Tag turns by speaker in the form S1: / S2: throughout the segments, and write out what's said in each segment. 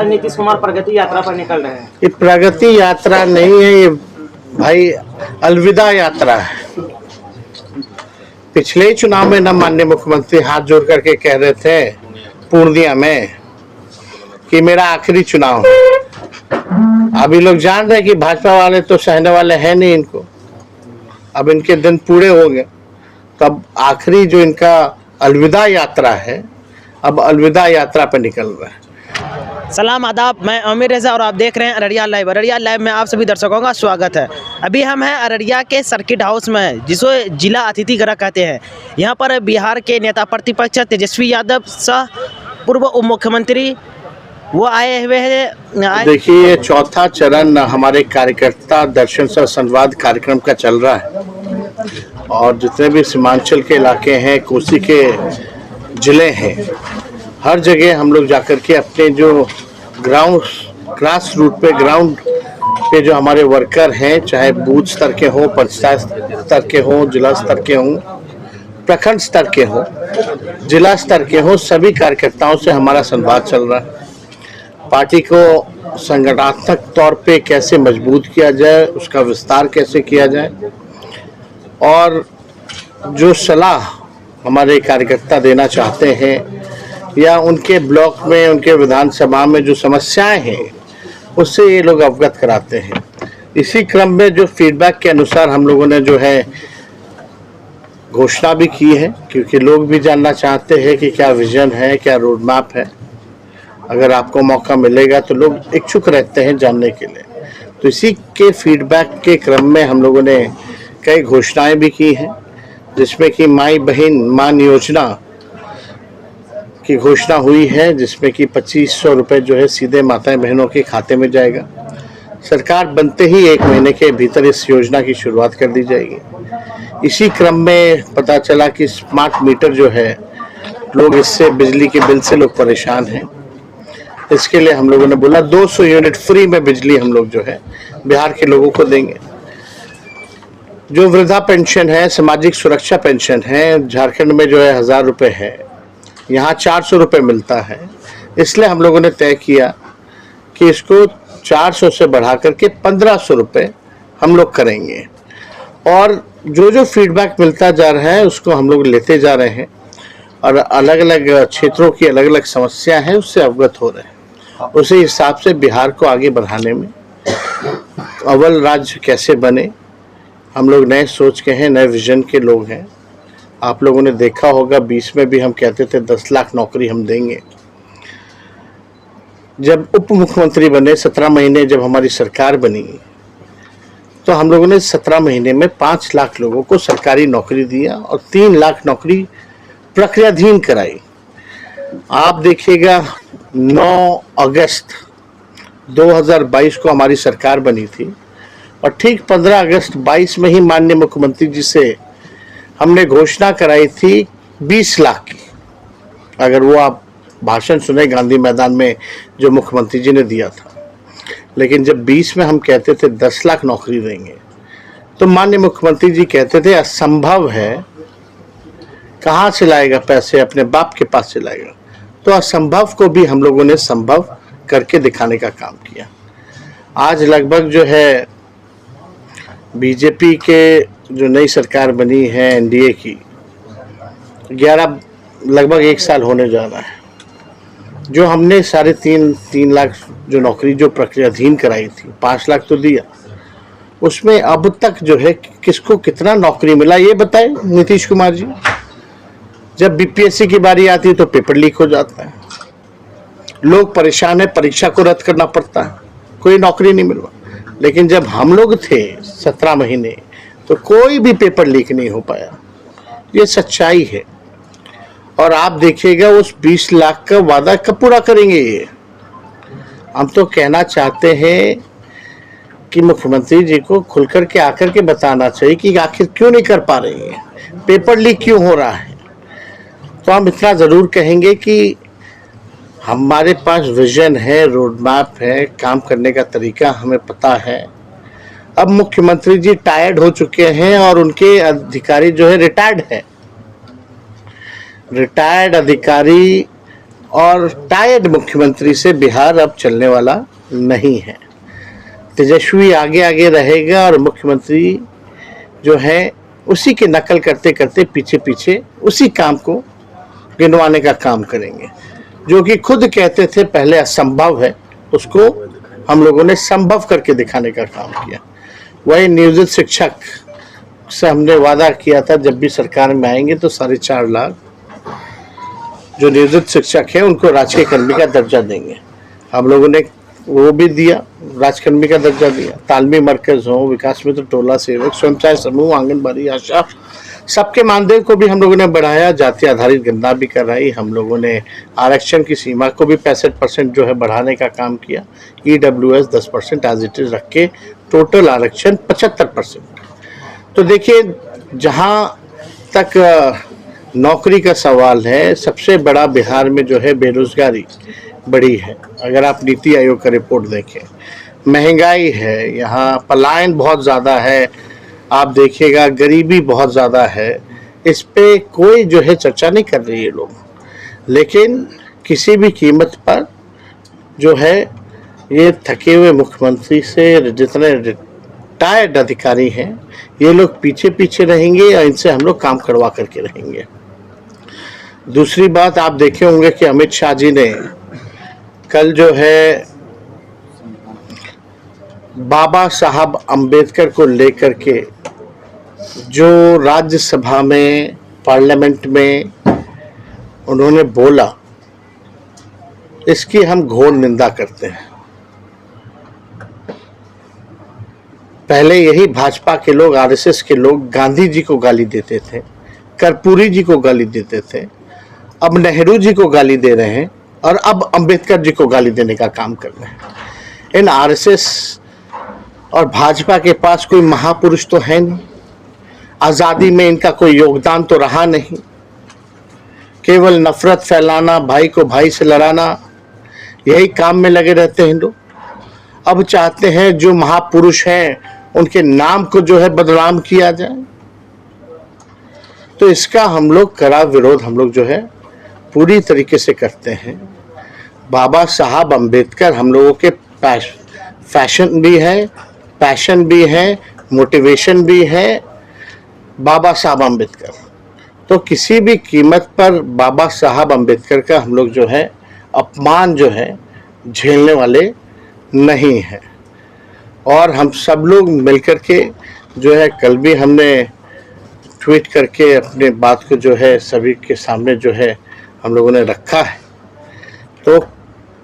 S1: नीतीश कुमार प्रगति यात्रा पर निकल रहे हैं।
S2: ये प्रगति यात्रा नहीं है, ये भाई अलविदा यात्रा है। पिछले चुनाव में न माननीय मुख्यमंत्री हाथ जोड़ करके कह रहे थे पूर्णिया में कि मेरा आखिरी चुनाव है। अभी लोग जान रहे हैं कि भाजपा वाले तो सहने वाले हैं नहीं इनको, अब इनके दिन पूरे हो गए। तब आखिरी जो इनका अलविदा यात्रा है, अब अलविदा यात्रा पर निकल रहा है।
S3: सलाम आदाब, मैं आमिर रजा और आप देख रहे हैं अररिया लाइव। अररिया लाइव में आप सभी दर्शकों का स्वागत है। अभी हम हैं अररिया के सर्किट हाउस में, जिसको जिला अतिथि गृह कहते हैं। यहाँ पर बिहार के नेता प्रतिपक्ष तेजस्वी यादव सह पूर्व उप मुख्यमंत्री वो आए हुए हैं।
S2: देखिए, ये चौथा चरण हमारे कार्यकर्ता दर्शन सह संवाद कार्यक्रम का चल रहा है और जितने भी सीमांचल के इलाके हैं, कोसी के जिले हैं, हर जगह हम लोग जाकर के अपने जो ग्रास रूट पे ग्राउंड पे जो हमारे वर्कर हैं, चाहे बूथ स्तर के हों, पंचायत स्तर के हों, जिला स्तर के हों, प्रखंड स्तर के हों, जिला स्तर के हों, सभी कार्यकर्ताओं से हमारा संवाद चल रहा है। पार्टी को संगठनात्मक तौर पे कैसे मजबूत किया जाए, उसका विस्तार कैसे किया जाए और जो सलाह हमारे कार्यकर्ता देना चाहते हैं या उनके ब्लॉक में, उनके विधानसभा में जो समस्याएं हैं उससे ये लोग अवगत कराते हैं। इसी क्रम में जो फीडबैक के अनुसार हम लोगों ने जो है घोषणा भी की है, क्योंकि लोग भी जानना चाहते हैं कि क्या विजन है, क्या रोड मैप है। अगर आपको मौका मिलेगा तो लोग इच्छुक रहते हैं जानने के लिए। तो इसी के फीडबैक के क्रम में हम लोगों ने कई घोषणाएं भी की हैं, जिसमें कि माई बहन मान योजना की घोषणा हुई है, जिसमें कि 2500 रुपये जो है सीधे माताएं बहनों के खाते में जाएगा। सरकार बनते ही 1 महीने के भीतर इस योजना की शुरुआत कर दी जाएगी। इसी क्रम में पता चला कि स्मार्ट मीटर जो है, लोग इससे बिजली के बिल से लोग परेशान हैं। इसके लिए हम लोगों ने बोला 200 यूनिट फ्री में बिजली हम लोग जो है बिहार के लोगों को देंगे। जो वृद्धा पेंशन है, सामाजिक सुरक्षा पेंशन है, झारखंड में जो है 1000 रुपये है, यहाँ 400 रुपये मिलता है। इसलिए हम लोगों ने तय किया कि इसको 400 से बढ़ा करके 1500 रुपये हम लोग करेंगे और जो फीडबैक मिलता जा रहा है उसको हम लोग लेते जा रहे हैं और अलग अलग क्षेत्रों की अलग अलग समस्या है उससे अवगत हो रहे हैं। उसी हिसाब से बिहार को आगे बढ़ाने में अव्वल राज्य कैसे बने, हम लोग नए सोच के हैं, नए विजन के लोग हैं। आप लोगों ने देखा होगा 20 में भी हम कहते थे 10 लाख नौकरी हम देंगे। जब उप मुख्यमंत्री बने, 17 महीने जब हमारी सरकार बनी, तो हम लोगों ने 17 महीने में 5 लाख लोगों को सरकारी नौकरी दिया और 3 लाख नौकरी प्रक्रियाधीन कराई। आप देखिएगा 9 अगस्त 2022 को हमारी सरकार बनी थी और ठीक 15 अगस्त 22 में ही माननीय मुख्यमंत्री जी से हमने घोषणा कराई थी 20 लाख की। अगर वो आप भाषण सुने गांधी मैदान में जो मुख्यमंत्री जी ने दिया था, लेकिन जब 20 में हम कहते थे 10 लाख नौकरी देंगे तो माननीय मुख्यमंत्री जी कहते थे असंभव है, कहाँ से लाएगा पैसे, अपने बाप के पास से लाएगा। तो असंभव को भी हम लोगों ने संभव करके दिखाने का काम किया। आज लगभग जो है बीजेपी के जो नई सरकार बनी है एनडीए की, 11 लगभग 1 साल होने जा रहा है। जो हमने 3.5 लाख जो नौकरी जो प्रक्रियाधीन कराई थी, 5 लाख तो दिया, उसमें अब तक जो है किसको कितना नौकरी मिला ये बताए नीतीश कुमार जी। जब बीपीएससी की बारी आती है तो पेपर लीक हो जाता है, लोग परेशान है, परीक्षा को रद्द करना पड़ता है, कोई नौकरी नहीं मिल रहा। लेकिन जब हम लोग थे 17 महीने तो कोई भी पेपर लीक नहीं हो पाया। ये सच्चाई है। और आप देखिएगा उस 20 लाख का वादा कब पूरा करेंगे ये। हम तो कहना चाहते हैं कि मुख्यमंत्री जी को खुलकर के आकर के बताना चाहिए कि आखिर क्यों नहीं कर पा रही है, पेपर लीक क्यों हो रहा है। तो हम इतना ज़रूर कहेंगे कि हमारे पास विजन है, रोड मैप है, काम करने का तरीका हमें पता है। अब मुख्यमंत्री जी टायर्ड हो चुके हैं और उनके अधिकारी जो है रिटायर्ड है। रिटायर्ड अधिकारी और टायर्ड मुख्यमंत्री से बिहार अब चलने वाला नहीं है। तेजस्वी आगे आगे रहेगा और मुख्यमंत्री जो है उसी की नकल करते करते पीछे पीछे उसी काम को गिनवाने का काम करेंगे, जो कि खुद कहते थे पहले असंभव है, उसको हम लोगों ने संभव करके दिखाने का काम किया। वही नियोजित शिक्षक से हमने वादा किया था जब भी सरकार में आएंगे तो 4.5 लाख जो नियोजित शिक्षक हैं उनको राजकीय कर्मी का दर्जा देंगे। हम लोगों ने वो भी दिया, राजकर्मी का दर्जा दिया। तालमी मरकज हो, विकास मित्र टोला सेवक, स्वयं समूह, आंगनबाड़ी, आशा, सबके मानदेय को भी हम लोगों ने बढ़ाया। जाति आधारित गणना भी कराई। हम लोगों ने आरक्षण की सीमा को भी 65% जो है बढ़ाने का काम किया। EWS 10% एज इट इज रख के टोटल आरक्षण 75%। तो देखिए, जहाँ तक नौकरी का सवाल है, सबसे बड़ा बिहार में जो है बेरोजगारी बड़ी है। अगर आप नीति आयोग का रिपोर्ट देखें, महंगाई है, यहाँ पलायन बहुत ज़्यादा है, आप देखिएगा गरीबी बहुत ज़्यादा है। इस पे कोई जो है चर्चा नहीं कर रही है लोग, लेकिन किसी भी कीमत पर जो है ये थके हुए मुख्यमंत्री से जितने रिटायर्ड अधिकारी हैं ये लोग पीछे पीछे रहेंगे और इनसे हम लोग काम करवा करके रहेंगे। दूसरी बात, आप देखे होंगे कि अमित शाह जी ने कल जो है बाबा साहब अंबेडकर को लेकर के जो राज्यसभा में, पार्लियामेंट में उन्होंने बोला, इसकी हम घोर निंदा करते हैं। पहले यही भाजपा के लोग, RSS के लोग गांधी जी को गाली देते थे, कर्पूरी जी को गाली देते थे, अब नेहरू जी को गाली दे रहे हैं और अब अंबेडकर जी को गाली देने का काम कर रहे हैं। इन RSS और भाजपा के पास कोई महापुरुष तो है नहीं, आज़ादी में इनका कोई योगदान तो रहा नहीं, केवल नफरत फैलाना, भाई को भाई से लड़ाना, यही काम में लगे रहते हैं लोग। अब चाहते हैं जो महापुरुष हैं उनके नाम को जो है बदनाम किया जाए। तो इसका हम लोग कड़ा विरोध हम लोग जो है पूरी तरीके से करते हैं। बाबा साहब अंबेडकर हम लोगों के फैशन भी है, पैशन भी है, मोटिवेशन भी है। बाबा साहब अंबेडकर, तो किसी भी कीमत पर बाबा साहब अंबेडकर का हम लोग जो है अपमान जो है झेलने वाले नहीं है। और हम सब लोग मिलकर के जो है, कल भी हमने ट्वीट करके अपने बात को जो है सभी के सामने जो है हम लोगों ने रखा है। तो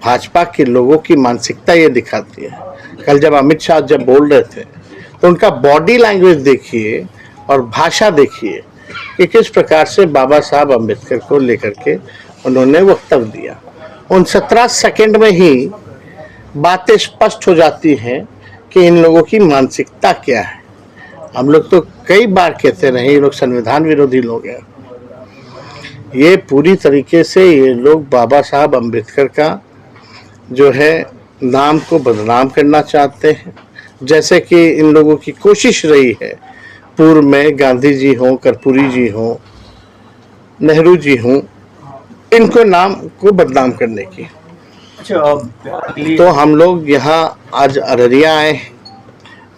S2: भाजपा के लोगों की मानसिकता ये दिखाती है। कल जब अमित शाह जब बोल रहे थे तो उनका बॉडी लैंग्वेज देखिए और भाषा देखिए कि किस प्रकार से बाबा साहब अंबेडकर को लेकर के उन्होंने वक्तव्य दिया। उन 17 सेकंड में ही बातें स्पष्ट हो जाती हैं कि इन लोगों की मानसिकता क्या है। हम लोग तो कई बार कहते रहे ये लोग संविधान विरोधी लोग हैं। ये पूरी तरीके से ये लोग बाबा साहब अंबेडकर का जो है नाम को बदनाम करना चाहते हैं। जैसे कि इन लोगों की कोशिश रही है पूर्व में, गांधी जी हों, कर्पूरी जी हों, नेहरू जी हों, इनको नाम को बदनाम करने की। तो हम लोग यहाँ आज अररिया आए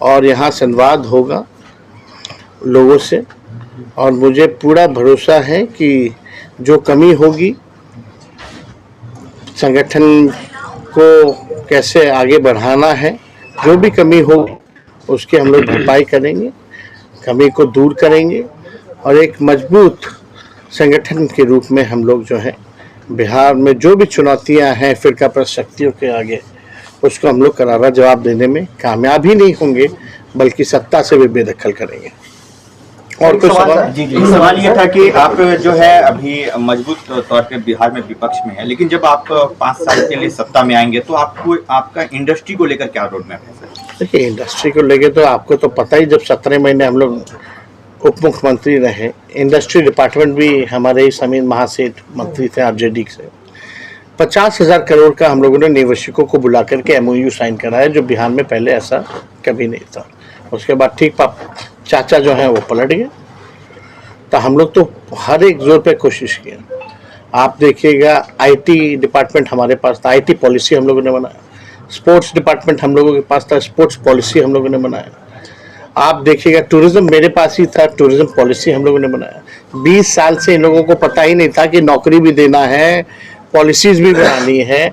S2: और यहाँ संवाद होगा लोगों से, और मुझे पूरा भरोसा है कि जो कमी होगी संगठन को कैसे आगे बढ़ाना है, जो भी कमी हो उसकी हम लोग भरपाई करेंगे, कमी को दूर करेंगे और एक मजबूत संगठन के रूप में हम लोग जो है बिहार में जो भी चुनौतियां हैं फिरका प्रस्त शक्तियों के आगे, उसको हम लोग करारा जवाब देने में कामयाब ही नहीं होंगे, बल्कि सत्ता से भी बेदखल करेंगे। और कुछ सवाल?
S4: जी सवाल ये था कि आप जो है अभी मजबूत तौर पे बिहार में विपक्ष में है, लेकिन जब आप 5 साल के लिए सत्ता में आएंगे तो आपको आपका इंडस्ट्री को लेकर क्या रोड मैप है? देखिए,
S2: इंडस्ट्री को लेकर तो आपको तो पता ही, जब 17 महीने हम लोग उप मुख्यमंत्री रहे, इंडस्ट्री डिपार्टमेंट भी हमारे ही समीर महासेठ मंत्री थे RJD से। 50,000 करोड़ का हम लोगों ने निवेशकों को बुला करके MOU साइन कराया, जो बिहार में पहले ऐसा कभी नहीं था। उसके बाद ठीक चाचा जो हैं वो पलट गए। तो हम लोग तो हर एक जोर पे कोशिश किया। आप देखिएगा आईटी डिपार्टमेंट हमारे पास था, आईटी पॉलिसी हम लोगों ने बनाया। स्पोर्ट्स डिपार्टमेंट हम लोगों के पास था, स्पोर्ट्स पॉलिसी हम लोगों ने बनाया। आप देखिएगा टूरिज्म मेरे पास ही था, टूरिज्म पॉलिसी हम लोगों ने बनाया। 20 साल से इन लोगों को पता ही नहीं था कि नौकरी भी देना है, पॉलिसीज भी बनानी है।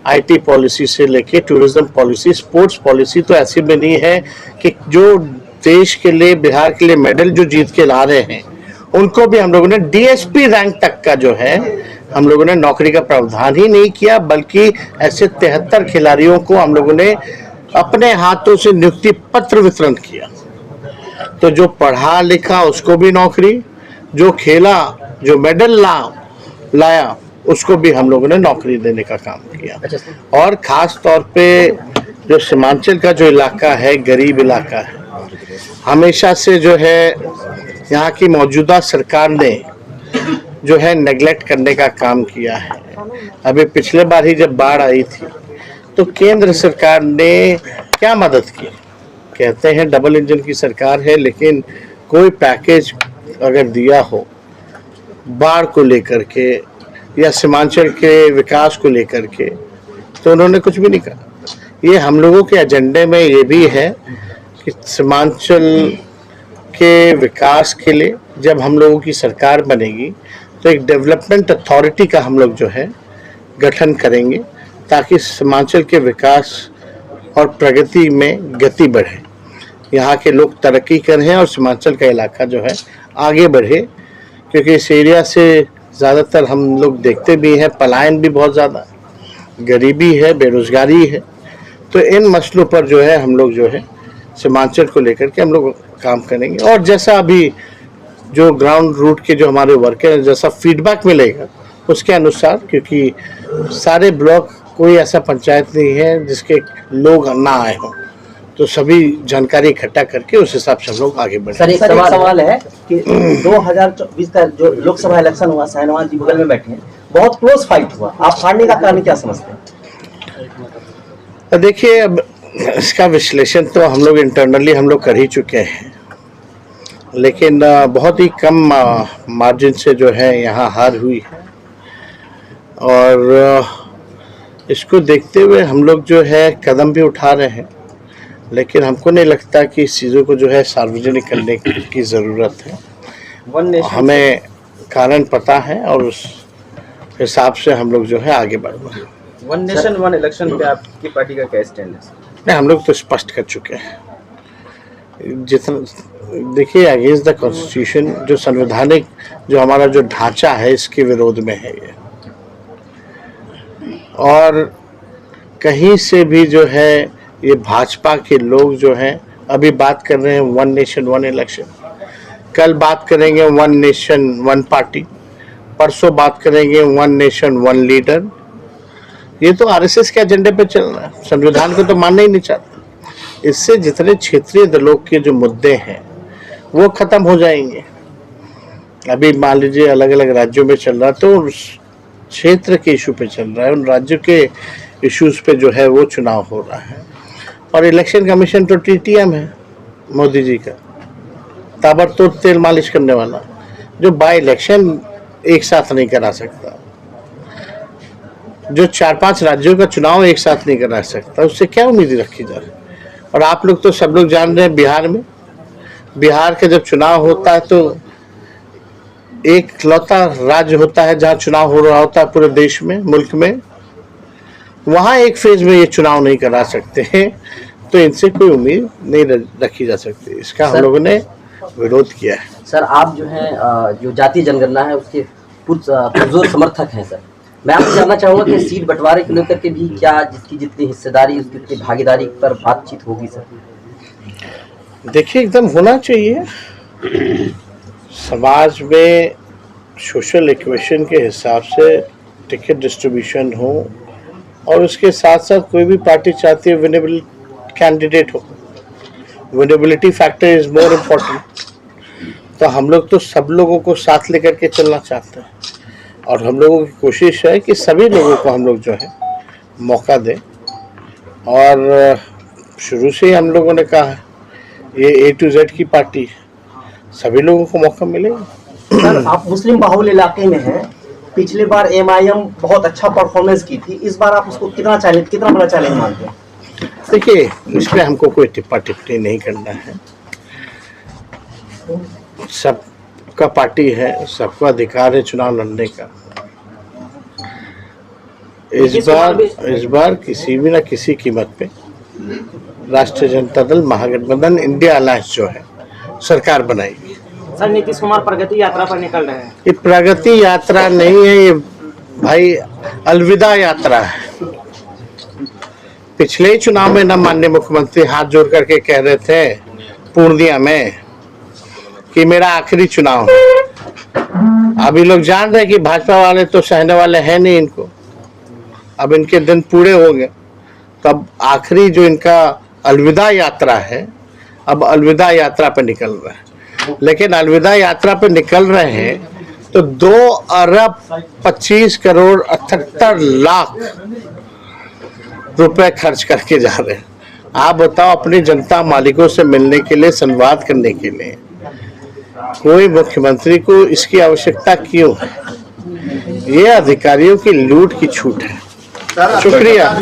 S2: आईटी पॉलिसी से लेके टूरिज्म पॉलिसी, स्पोर्ट्स पॉलिसी तो ऐसी बनी है कि जो देश के लिए, बिहार के लिए मेडल जो जीत के ला रहे हैं उनको भी हम लोगों ने डीएसपी रैंक तक का जो है हम लोगों ने नौकरी का प्रावधान ही नहीं किया, बल्कि ऐसे 73 खिलाड़ियों को हम लोगों ने अपने हाथों से नियुक्ति पत्र वितरण किया। तो जो पढ़ा लिखा उसको भी नौकरी, जो खेला, जो मेडल लाया उसको भी हम लोगों ने नौकरी देने का काम किया। और खास तौर पे जो सीमांचल का जो इलाका है, गरीब इलाका है, हमेशा से जो है यहाँ की मौजूदा सरकार ने जो है नेगलेक्ट करने का काम किया है। अभी पिछले बार ही जब बाढ़ आई थी तो केंद्र सरकार ने क्या मदद की? कहते हैं डबल इंजन की सरकार है, लेकिन कोई पैकेज अगर दिया हो बाढ़ को लेकर के या सीमांचल के विकास को लेकर के, तो उन्होंने कुछ भी नहीं कहा। ये हम लोगों के एजेंडे में ये भी है कि सीमांचल के विकास के लिए जब हम लोगों की सरकार बनेगी तो एक डेवलपमेंट अथॉरिटी का हम लोग जो है गठन करेंगे, ताकि सीमांचल के विकास और प्रगति में गति बढ़े, यहाँ के लोग तरक्की करें और सीमांचल का इलाका जो है आगे बढ़े। क्योंकि इस एरिया से ज़्यादातर हम लोग देखते भी हैं पलायन भी बहुत ज़्यादा, गरीबी है, बेरोजगारी है। तो इन मसलों पर जो है हम लोग जो है सीमांचल को लेकर के हम लोग काम करेंगे। और जैसा अभी जो ग्राउंड रूट के जो हमारे वर्कर हैं, जैसा फीडबैक मिलेगा उसके अनुसार, क्योंकि सारे ब्लॉक, कोई ऐसा पंचायत नहीं है जिसके लोग ना आए हों, तो सभी जानकारी इकट्ठा करके उस हिसाब से हम लोग आगे बढ़े।
S5: सर एक सवाल है कि 2024 का जो लोकसभा इलेक्शन हुआ, शाहनवाज जी बगल में बैठे हैं, बहुत क्लोज फाइट हुआ, आप हारने का कारण क्या समझते हैं?
S2: देखिए, अब इसका विश्लेषण तो हम लोग इंटरनली हम लोग कर ही चुके हैं, लेकिन बहुत ही कम मार्जिन से जो है यहाँ हार हुई है। और इसको देखते हुए हम लोग जो है कदम भी उठा रहे हैं, लेकिन हमको नहीं लगता कि इस चीज़ों को जो है सार्वजनिक करने की ज़रूरत है। हमें कारण पता है और उस हिसाब से हम लोग जो है आगे बढ़ रहे हैं।
S1: वन नेशन वन इलेक्शन पे आपकी पार्टी का क्या स्टैंड है?
S2: नहीं, हम लोग तो स्पष्ट कर चुके हैं। जितना देखिए, अगेंस्ट द कॉन्स्टिट्यूशन, जो संवैधानिक जो हमारा जो ढांचा है, इसके विरोध में है ये। और कहीं से भी जो है ये भाजपा के लोग जो हैं अभी बात कर रहे हैं वन नेशन वन इलेक्शन, कल बात करेंगे वन नेशन वन पार्टी, परसों बात करेंगे वन नेशन वन लीडर। ये तो आरएसएस के एजेंडे पे चल रहा है, संविधान को तो मानना ही नहीं चाहते। इससे जितने क्षेत्रीय दलों के जो मुद्दे हैं वो खत्म हो जाएंगे। अभी मान लीजिए अलग अलग राज्यों में चल रहा, तो उस क्षेत्र के इशू पे चल रहा है, उन राज्यों के इश्यूज पे जो है वो चुनाव हो रहा है। और इलेक्शन कमीशन तो टीटीएम है मोदी जी का, ताबड़तोड़ तेल मालिश करने वाला, जो बाय इलेक्शन एक साथ नहीं करा सकता, जो 4-5 राज्यों का चुनाव एक साथ नहीं करा सकता, उससे क्या उम्मीद रखी जा रही? और आप लोग तो सब लोग जान रहे हैं, बिहार का जब चुनाव होता है तो एक लौता राज्य होता है जहाँ चुनाव हो रहा होता है पूरे देश में, मुल्क में, वहाँ एक फेज में ये चुनाव नहीं करा सकते हैं, तो इनसे कोई उम्मीद नहीं रखी जा सकती। इसका हम लोगों ने विरोध किया है।
S5: सर आप जो है जो जातीय जनगणना है उसके पुरजोर समर्थक हैं सर। मैं आपसे जानना चाहूँगा कि सीट बंटवारे को लेकर के भी क्या जिसकी जितनी हिस्सेदारी, उसकी जितनी भागीदारी पर बातचीत होगी सर?
S2: देखिए, एकदम होना चाहिए। समाज में सोशल इक्वेशन के हिसाब से टिकट डिस्ट्रीब्यूशन हो, और उसके साथ साथ कोई भी पार्टी चाहती है विनेबल कैंडिडेट हो। Winnability factor is more important. तो हम लोग तो सब लोगों को साथ लेकर के चलना चाहते हैं, और हम लोगों की कोशिश है कि सभी लोगों को हम लोग जो है मौका दें। और शुरू से ही हम लोगों ने कहा है ये A to Z की पार्टी है, सभी लोगों को मौका मिलेगा।
S5: सर आप मुस्लिम बाहुल इलाके में हैं,
S6: पिछले बार MIM बहुत अच्छा परफॉर्मेंस की थी, इस बार आप उसको कितना बड़ा चैलेंज मानते हैं?
S2: देखिए, इसमें हमको कोई टिप्पा टिप्पणी नहीं करना है। सबका पार्टी है, सबका अधिकार है चुनाव लड़ने का। इस बार किसी भी ना किसी कीमत पे राष्ट्रीय जनता दल महागठबंधन इंडिया अलायंस जो है सरकार बनाएगी।
S3: सर नीतीश कुमार प्रगति यात्रा पर निकल रहे हैं।
S2: ये प्रगति यात्रा नहीं है, ये भाई अलविदा यात्रा है। पिछले चुनाव में न माननीय मुख्यमंत्री हाथ जोड़ करके कह रहे थे पूर्णिया में कि मेरा आखिरी चुनाव है। अभी लोग जान रहे हैं कि भाजपा वाले तो सहने वाले हैं नहीं इनको, अब इनके दिन पूरे हो गए। तब आखिरी जो इनका अलविदा यात्रा है, अब अलविदा यात्रा पे निकल रहा है। लेकिन अलविदा यात्रा पे निकल रहे हैं तो 2 अरब 25 करोड़ 78 लाख रुपए खर्च करके जा रहे हैं। आप बताओ, अपनी जनता मालिकों से मिलने के लिए, संवाद करने के लिए कोई मुख्यमंत्री को इसकी आवश्यकता क्यों है? ये अधिकारियों की लूट की छूट है। शुक्रिया।